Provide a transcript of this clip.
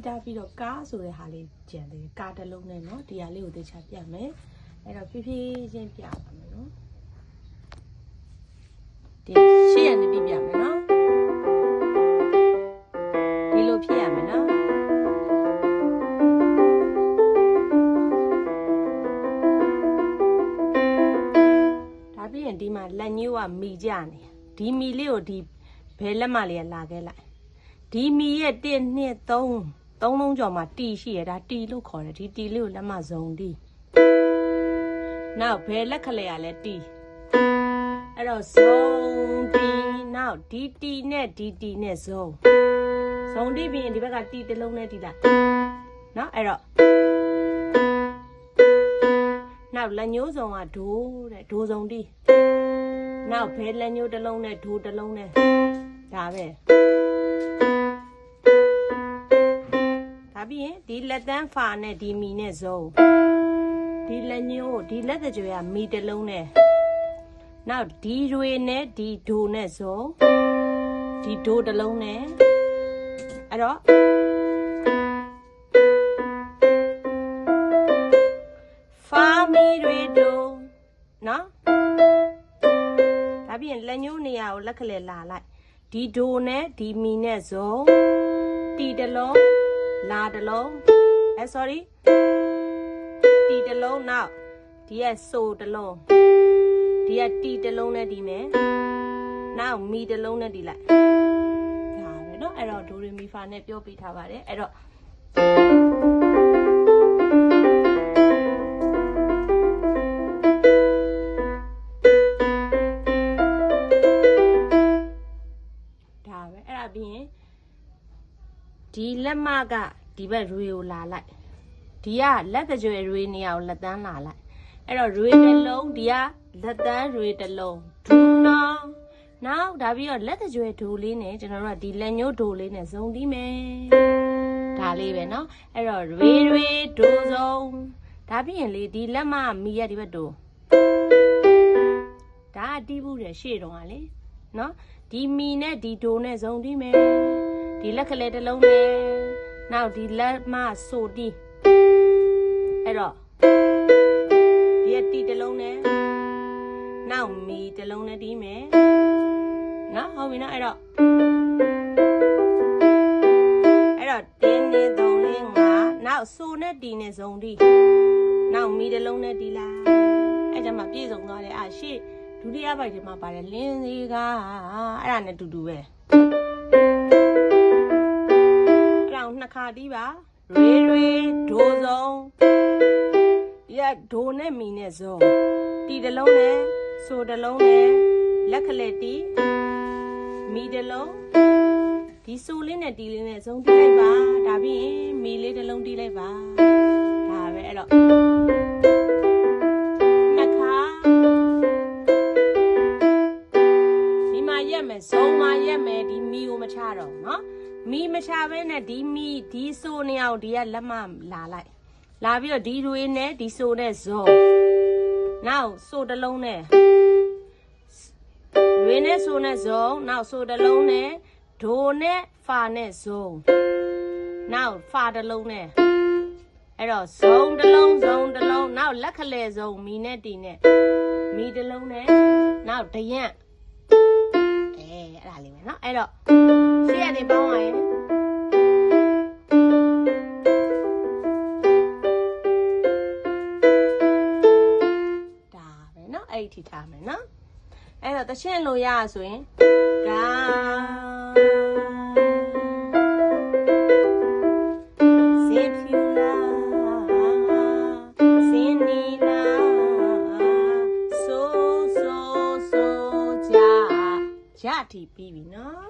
တာပြီးတော့ကားဆိုတဲ့ဟာလေးကြံတယ်ကားတစ်လုံးနဲ့နော်ဒီဟာလေးကိုသေချာပြမယ်အဲ့တော့ဖြည်းဖြည်းချင်းပြပါမယ်နော်ဒီရှေ့ရနေပြမယ်နော်ဒီလိုဖြစ်ရမယ်နော်ဒါပြီးရင်ဒီမှာလက်ညှိုးကမီကြနေဒီမီလေးကိုဒီဘယ်လက်မလေးကလာခဲ့လိုက်ဒီမီရဲ့1 2 3လုံးကျော်မှာတီရှိရဒါတီလို့ခေါ်တယ်ဒီတီလေးကိုလက်မစုံတီနောက်ဘယ်လက်ခလဲရလဲတီအဲ့တော့စုံတီနောက်ဒီတီနဲ့ဒီတီနဲ့စုံတီပြီးရင်ဒီဘက်ကတီတစ်လုံးနဲ့တီလိုက်နော်အဲ့တော့နောက်လက်ညှိုးစုံကဒိုးတဲ့ဒိုးစုံတီနောက်ဘယ်လက်ညှိုးတစ်လုံးနဲ့ဒိုးတစ်လုံးနဲ့ဒါပဲပြီးရင်ဒီလက်တန်းဖာနဲ့ဒီမီနဲ့စုံဒီလက်ညှိုးဒီလက်ကြွယ်ကမီတစ်လုံးနဲ့နောက်ဒီတွေနဲ့ဒီဒိုနဲ့စုံဒီဒိုတစ်လုံးနဲ့အဲ့တော့ဖာမီတွေဒိုနော်ဒါပြီးရင်လက်ညှိုးနေရာကိုလက်ခလဲလာလိုက်ဒီဒိုနဲ့ဒီမီနဲ့စုံတီတစ်လုံးလာတလုံးsorry တီတလုံးနောက်ဒီကဆိုတလုံးဒီကတီတလုံးနဲ့ဒီမယ်နောက်မီတလုံးနဲ့ဒီလိုက်ဒါပဲเนาะအဲ့တော့ဒိုရီမီဖာနဲ့ပြောပြထားပါတယ်အဲ့တော့ဒါပဲအဲ့ဒါပြီးရင်ဒီလက်မကဒီဘက်ရွေကိုလာလိုက်ဒီကလက်တကြွယ်ရွေနေရာကိုလက်တန်းလာလိုက်အဲ့တော့ရွေတစ်လုံးဒီကလက်တန်းရွေတစ်လုံးဒူနောင်နောက်ဒါပြီးတော့လက်တကြွယ်ဒိုလေးနဲ့ကျွန်တော်တို့ကဒီလက်ညှိုးဒိုလေးနဲ့စုံတီးမယ်ဒါလေးပဲเนาะအဲ့တော့ရွေဒိုစုံဒါပြီးရင်လေဒီလက်မမီရဒီဘက်ဒိုဒါတီးဘူးတယ်ရှေ့တုန်းကလေเนาะဒီမီနဲ့ဒီဒိုနဲ့စုံတီးမယ်ဒီလက်ခလဲတစ်လုံးနဲ့နောက်ဒီလက်မဆိုတီအဲ့တော့ဒီကတီတစ်လုံးနဲ့နောက်မီတစ်လုံးနဲ့တီးမယ်နော်ဟုတ်ပြီနော်အဲ့တော့တင်းနေ3 4 5နောက်ဆိုနဲ့တီနဲ့စုံတီနောက်မီတစ်လုံးနဲ့တီလာအဲ့ကြမှာပြည့်စုံသွားတယ်ရှေ့ဒုတိယဘိုက်ထဲမှာပါတယ်လင်းစီကအဲ့ဒါနဲ့တူတူပဲနှစ်ခါတီးပါရွေဒိုစုံဒီကဒိုနဲ့မီနဲ့စုံတီတစ်လုံးနဲ့ဆိုတစ်လုံးနဲ့လက်ခလက်တီမီတစ်လုံးဒီဆိုလေးနဲ့တီလေးနဲ့စုံတီးလိုက်ပါဒါပြီးရင်မီလေးတစ်လုံးတီးလိုက်ပါဒါပဲအဲ့တော့နှစ်ခါဒီမှာရက်မယ်စုံမှာရက်မယ်ဒီမီကိုမချတော့เนาะမီမချဘဲနဲ့ဒီမီဒီဆိုနေအောင်ဒီကလက်မလာလိုက်လာပြီးတော့ဒီတွေနဲ့ဒီဆိုနဲ့ဇုံနောက်ဆိုတစ်လုံးနဲ့တွေနဲ့ဆိုနဲ့ဇုံနောက်ဆိုတစ်လုံးနဲ့ဒိုနဲ့ဖာနဲ့ဇုံနောက်ဖာတစ်လုံးနဲ့အဲ့တော့ဇုံတစ်လုံးနောက်လက်ခလဲဇုံမီနဲ့တီနဲ့မီတစ်လုံးနဲ့နောက်ဒယန့်အဲ့ဒါလေးပဲเนาะအဲ့တော့ရှေ့ကနေပေါင်းရရင်ဒါပဲเนาะအဲ့ဒီထိထားမယ်เนาะအဲ့တော့တရှင်းလို့ရဆိုရင်ဂါစေဖြူလာစင်းနီလာဆိုကြရတီပြီးပြီเนาะ